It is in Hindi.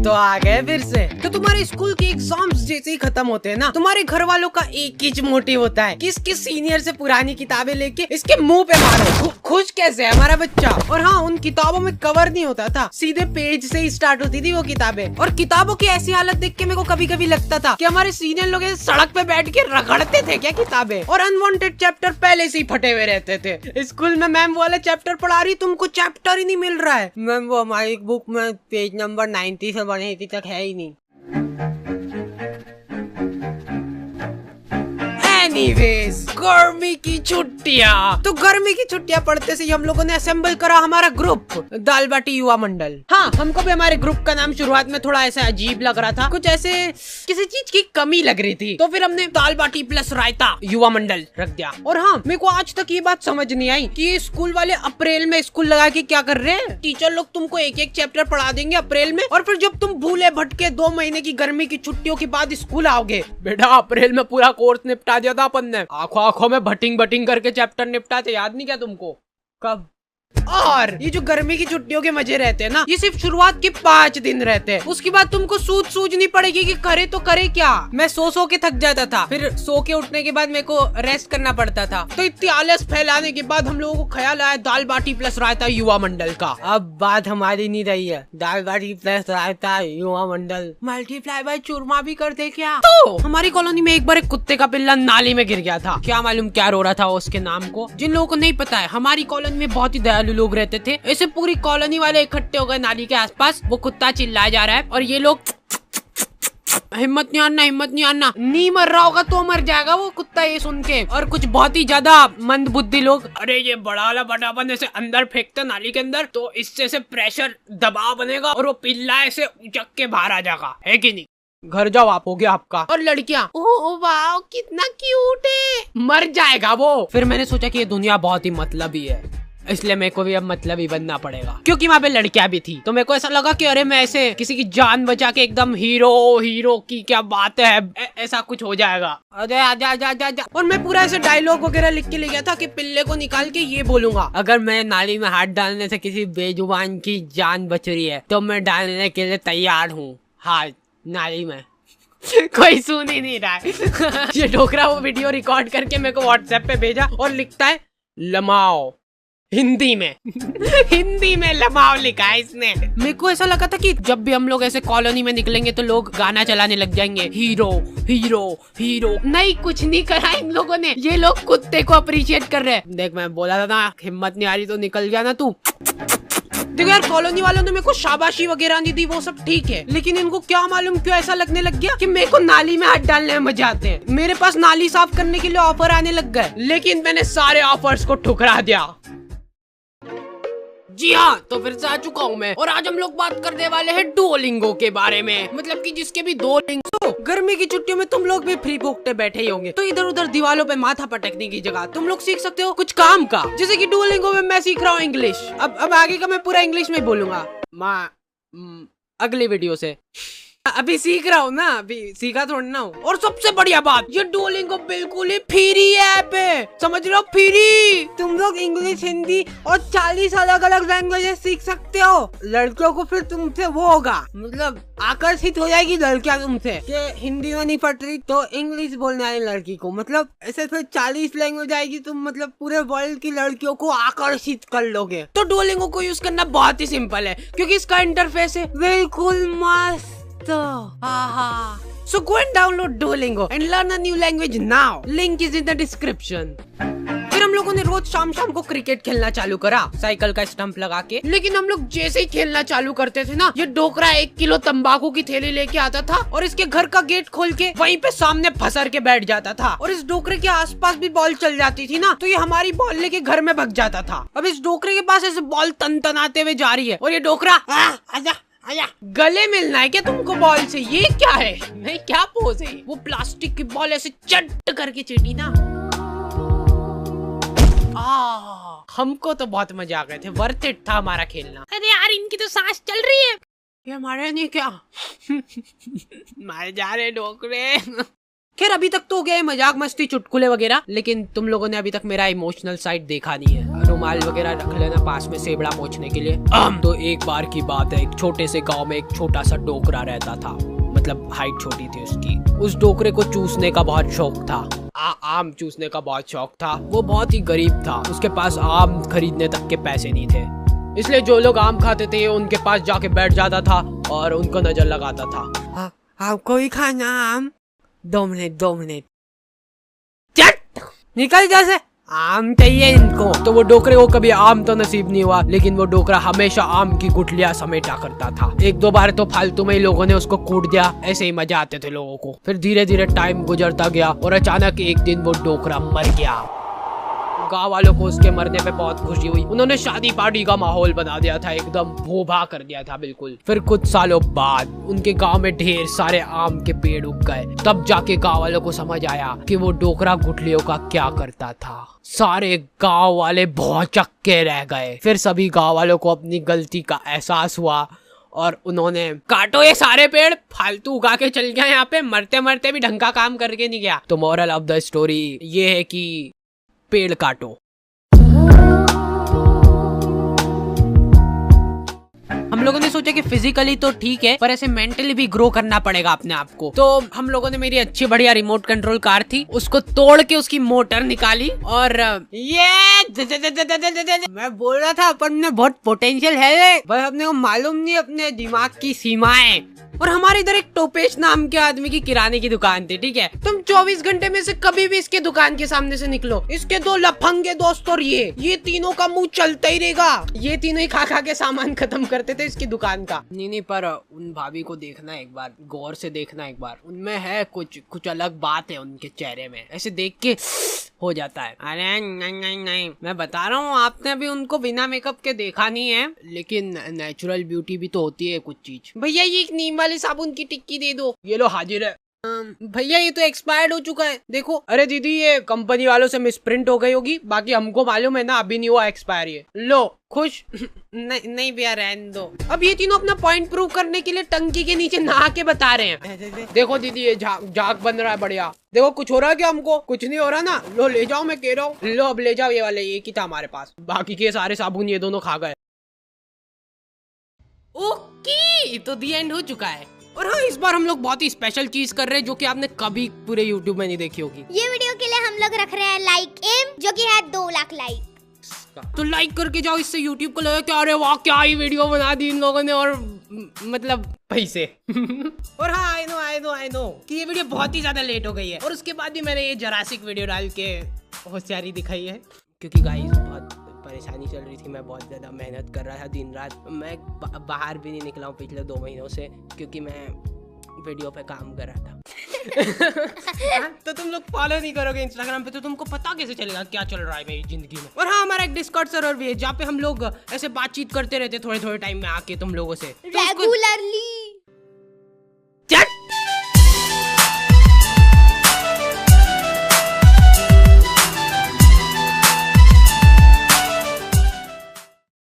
तो आ गए फिर से। तो तुम्हारे स्कूल के एग्जाम्स जैसे ही खत्म होते हैं ना, तुम्हारे घर वालों का एक ही मोटिव होता है कि इसके सीनियर से पुरानी किताबें लेके इसके मुंह पे मारो। खुश कैसे है हमारा बच्चा। और हाँ, उन किताबों में कवर नहीं होता था, सीधे पेज से ही स्टार्ट होती थी वो किताबें। और किताबों की ऐसी हालत देख के मेरे को कभी कभी लगता था कि हमारे सीनियर लोग सड़क पे बैठ के रगड़ते थे क्या किताबें। और अनवांटेड चैप्टर पहले से ही फटे हुए रहते थे। स्कूल में मैम वाला चैप्टर पढ़ा रही, तुमको चैप्टर ही नहीं मिल रहा है। मैम वो हमारी बुक में पेज नंबर 90 से बढ़े तक है ही नहीं। एनीवेज, गर्मी की छुट्टियाँ। तो गर्मी की छुट्टियाँ पढ़ते से हम लोगों ने असेंबल करा हमारा ग्रुप, दाल बाटी युवा मंडल। हाँ, हमको भी हमारे ग्रुप का नाम शुरुआत में थोड़ा ऐसा अजीब लग रहा था, कुछ ऐसे किसी चीज की कमी लग रही थी। तो फिर हमने दाल बाटी प्लस रायता युवा मंडल रख दिया। और हाँ, मेरे को आज तक ये बात समझ नहीं आई कि स्कूल वाले अप्रैल में स्कूल लगा के क्या कर रहे हैं। टीचर लोग तुमको एक एक चैप्टर पढ़ा देंगे अप्रैल में, और फिर जब तुम भूले भटके 2 महीने की गर्मी की छुट्टियों के बाद स्कूल आओगे, बेटा अप्रैल में पूरा कोर्स निपटा दिया था अपन ने, आंखों आंखों में भटिंग भटिंग करके चैप्टर निपटाते, याद नहीं क्या तुमको? कब? और ये जो गर्मी की छुट्टियों के मजे रहते हैं ना, ये सिर्फ शुरुआत के 5 दिन रहते हैं। उसके बाद तुमको सूझ नहीं पड़ेगी कि करे तो करे क्या। मैं सो के थक जाता था, फिर सो के उठने के बाद मेरे को रेस्ट करना पड़ता था। तो इतनी आलस फैलाने के बाद हम लोगों को ख्याल आया दाल बाटी प्लस रायता युवा मंडल का। अब बात हमारी नहीं रही है, दाल बाटी प्लस रायता युवा मंडल मल्टीप्लाई बाय चूरमा भी कर दे क्या। तो हमारी कॉलोनी में एक बार एक कुत्ते का पिल्ला नाली में गिर गया था। क्या मालूम क्या रो रहा था उसके नाम को। जिन लोगों को नहीं पता है, हमारी कॉलोनी में बहुत ही दयालु लोग रहते थे। ऐसे पूरी कॉलोनी वाले इकट्ठे हो गए नाली के आसपास। वो कुत्ता चिल्लाया जा रहा है और ये लोग हिम्मत नहीं आना, नहीं मर रहा होगा तो मर जाएगा वो कुत्ता ये सुन के। और कुछ बहुत ही ज्यादा मंद बुद्धि लोग, अरे ये बड़ा वाला बटापन ऐसे अंदर फेंकते नाली के अंदर तो इससे से प्रेशर दबाव बनेगा और वो पिल्ला ऐसे उचक के बाहर आ जाएगा, है कि नहीं? घर जाओ आप, हो गया आपका। और लड़कियां, ओह वाह कितना क्यूट है, मर जाएगा वो। फिर मैंने सोचा कि ये दुनिया बहुत ही मतलबी है, इसलिए मेरे को भी अब मतलबी बनना पड़ेगा, क्योंकि वहाँ पे लड़कियां भी थी। तो मेरे को ऐसा लगा कि अरे मैं ऐसे किसी की जान बचा के एकदम हीरो की क्या बात है, ऐसा कुछ हो जाएगा। अरे आजा। और मैं पूरा ऐसे डायलॉग वगैरह लिख के ले गया था कि पिल्ले को निकाल के ये बोलूंगा, अगर मैं नाली में हाथ डालने से किसी बेजुबान की जान बच रही है तो मैं डालने के लिए तैयार हूँ हाथ नाली में। कोई सुन ही नहीं रहा है। ये डोकरा वो वीडियो रिकॉर्ड करके मेरे को व्हाट्सएप पे भेजा और लिखता है लमाओ हिंदी में लमाओ लिखा है इसने। मेरे को ऐसा लगा था कि जब भी हम लोग ऐसे कॉलोनी में निकलेंगे तो लोग गाना चलाने लग जाएंगे, हीरो। नहीं, कुछ नहीं करा इन लोगों ने, ये लोग कुत्ते को अप्रिशिएट कर रहे हैं। देख मैं बोला था ना, हिम्मत नहीं आ रही तो निकल गया ना तू। देखो यार, कॉलोनी वालों ने मेरे को शाबाशी वगैरह नहीं दी, वो सब ठीक है, लेकिन इनको क्या मालूम क्यों ऐसा लगने लग गया कि मेरे को नाली में हाथ डालने में मजा आते हैं। मेरे पास नाली साफ करने के लिए ऑफर आने लग गए, लेकिन मैंने सारे ऑफर्स को ठुकरा दिया। जी हाँ, तो फिर से आ चुका हूँ मैं, और आज हम लोग बात करने वाले हैं डुओलिंगो के बारे में। मतलब कि जिसके भी 2 लिंग। तो गर्मी की छुट्टियों में तुम लोग भी फ्री भोगते बैठे ही होंगे, तो इधर उधर दीवारों पे माथा पटकने की जगह तुम लोग सीख सकते हो कुछ काम का। जैसे कि डुओलिंगो में मैं सीख रहा हूँ इंग्लिश। अब आगे का मैं पूरा इंग्लिश में बोलूंगा अगली वीडियो से। अभी सीख रहा हूँ ना, अभी सीखा थोड़ा ना हूँ। और सबसे बढ़िया बात, ये डुओलिंगो बिल्कुल ही फ्री ऐप है, समझ रहे हो, फ्री। तुम लोग इंग्लिश, हिंदी और 40 अलग अलग लैंग्वेजेस सीख सकते हो। लड़कियों को फिर तुमसे वो होगा, मतलब आकर्षित हो जाएगी लड़कियां तुमसे कि हिंदी में नहीं पढ़ रही तो इंग्लिश बोलने वाली लड़की को, मतलब ऐसे फिर 40 लैंग्वेज आएगी, तुम मतलब पूरे वर्ल्ड की लड़कियों को आकर्षित कर लोगे। तो डुओलिंगो को यूज करना बहुत ही सिंपल है, क्योंकि इसका इंटरफेस है बिल्कुल मस्त। So go and download Duolingo and learn a new language now. Link is in the description. फिर हम लोगों ने रोज शाम को क्रिकेट खेलना चालू करा, साइकिल का स्टंप लगा के। लेकिन हम लोग जैसे ही खेलना चालू करते थे ना, ये डोकरा 1 किलो तंबाकू की थैली लेके आता था और इसके घर का गेट खोल के वहीं पे सामने फंसर के बैठ जाता था। और इस डोकरे के आसपास भी बॉल चल जाती थी ना, तो ये हमारी बॉल लेके घर में भग जाता था। अब इस डोकरे के पास ऐसे बॉल तन-तनाते हुए जा रही है और ये डोकरा आजा गले मिलना है क्या तुमको बॉल से? ये क्या है, नहीं क्या पोज है? वो प्लास्टिक की बॉल ऐसे चट करके चीटी ना। हमको तो बहुत मजा आ गए थे, वर्थ इट था हमारा खेलना। अरे यार, इनकी तो सांस चल रही है, ये हमारे नहीं क्या? मारे जा रहे डोकरे। खैर अभी तक तो हो गया है मजाक मस्ती चुटकुले वगैरह, लेकिन तुम लोगों ने अभी तक मेरा इमोशनल साइड देखा नहीं है। रुमाल वगैरह रख लेना पास में सेबड़ा पोंछने के लिए। तो एक बार की बात है, एक छोटे से गांव में एक छोटा सा डोकरा रहता था, मतलब हाइट छोटी थी उसकी। उस डोकरे को चूसने का बहुत शौक था, आम चूसने का बहुत शौक था। वो बहुत ही गरीब था, उसके पास आम खरीदने तक के पैसे नहीं थे, इसलिए जो लोग आम खाते थे उनके पास जाके बैठ जाता था और उनको नजर लगाता था। आपको ही खाना आम? 2 मिनट चट निकल जैसे, आम चाहिए इनको। तो वो डोकरे को कभी आम तो नसीब नहीं हुआ, लेकिन वो डोकरा हमेशा आम की गुठलियां समेटा करता था। 1-2 बार तो फालतू में ही लोगों ने उसको कूट दिया, ऐसे ही मजा आते थे लोगों को। फिर धीरे धीरे टाइम गुजरता गया और अचानक एक दिन वो डोकरा मर गया। गाँव वालों को उसके मरने पे बहुत खुशी हुई, उन्होंने शादी पार्टी का माहौल बना दिया था, एकदम भोभा कर दिया था बिल्कुल। फिर कुछ सालों बाद उनके गांव में ढेर सारे आम के पेड़ उग गए। तब जाके गांव वालों को समझ आया कि वो डोकरा गुठलियों का क्या करता था। सारे गांव वाले बहुत चक्के रह गए। फिर सभी गांव वालों को अपनी गलती का एहसास हुआ और उन्होंने काटो ये सारे पेड़, फालतू उगा के चल गया यहाँ पे, मरते मरते भी ढंग का काम करके नहीं गया। तो मोरल ऑफ द स्टोरी ये है कि पेड़ काटो। हम लोगों ने सोचा कि फिजिकली तो ठीक है, पर ऐसे मेंटली भी ग्रो करना पड़ेगा अपने आप को। तो हम लोगों ने मेरी अच्छी बढ़िया रिमोट कंट्रोल कार थी, उसको तोड़ के उसकी मोटर निकाली और ये मैं बोल रहा था अपन में बहुत पोटेंशियल है, बस अपने को मालूम नहीं अपने दिमाग की सीमाएं। और हमारे इधर एक टोपेश नाम के आदमी की किराने की दुकान थी, ठीक है। तुम 24 घंटे में से कभी भी इसके दुकान के सामने से निकलो, इसके 2 लफंगे दोस्त और ये तीनों का मुंह चलता ही रहेगा। ये तीनों ही खा के सामान खत्म करते थे इसकी दुकान का। नहीं पर उन भाभी को देखना एक बार, गौर से देखना एक बार, उनमें है कुछ अलग बात है उनके चेहरे में, ऐसे देख के हो जाता है। अरे नहीं मैं बता रहा हूँ, आपने अभी उनको बिना मेकअप के देखा नहीं है, लेकिन नेचुरल ब्यूटी भी तो होती है कुछ चीज। भैया ये एक नीम वाली साबुन की टिक्की दे दो। ये लो हाजिर है। भैया ये तो एक्सपायर्ड हो चुका है, देखो। अरे दीदी ये कंपनी वालों से मिसप्रिंट हो गई होगी, बाकी हमको मालूम है ना अभी नहीं हुआ एक्सपायर। ये लो खुश। नहीं भैया रहने दो। अब ये तीनों अपना पॉइंट प्रूव करने के लिए टंकी के नीचे नहा के बता रहे हैं। देखो दीदी ये झाग बन रहा है बढ़िया। देखो कुछ हो रहा है क्या? हमको कुछ नहीं हो रहा ना। लो ले जाओ, मैं कह रहा हूँ। लो अब ले जाओ, ये वाले एक ही था हमारे पास, बाकी के सारे साबुन ये दोनों खा गए। ओके तो दी एंड हो चुका है। और हाँ, इस बार हम लोग बहुत ही स्पेशल चीज कर रहे हैं जो कि आपने कभी पूरे YouTube में नहीं देखी होगी। ये वीडियो के लिए हम लोग रख रहे हैं लाइक एम, जो कि है 2 लाख लाइक। तो लाइक करके जाओ, इससे YouTube को लगे कि अरे वाह क्या ही वीडियो बना दी इन लोगों ने, और मतलब पैसे। और हाँ आई नो कि ये वीडियो बहुत ही ज्यादा लेट हो गई है, और उसके बाद भी मैंने ये जरासिक वीडियो डाल के होशियारी दिखाई है, क्योंकि गाइस बहुत परेशानी चल रही थी। मैं बहुत ज़्यादा मेहनत कर रहा था दिन रात। मैं बाहर भी नहीं निकला हूँ पिछले 2 महीनों से, क्योंकि मैं वीडियो पे काम कर रहा था। तो तुम लोग फॉलो नहीं करोगे इंस्टाग्राम पे, तो तुमको पता कैसे चलेगा क्या चल रहा है मेरी जिंदगी में। और हाँ, हमारा एक डिस्कॉर्ड सर्वर भी है जहाँ पे हम लोग ऐसे बातचीत करते रहते थोड़े टाइम में आके तुम लोगों से रेगुलरली।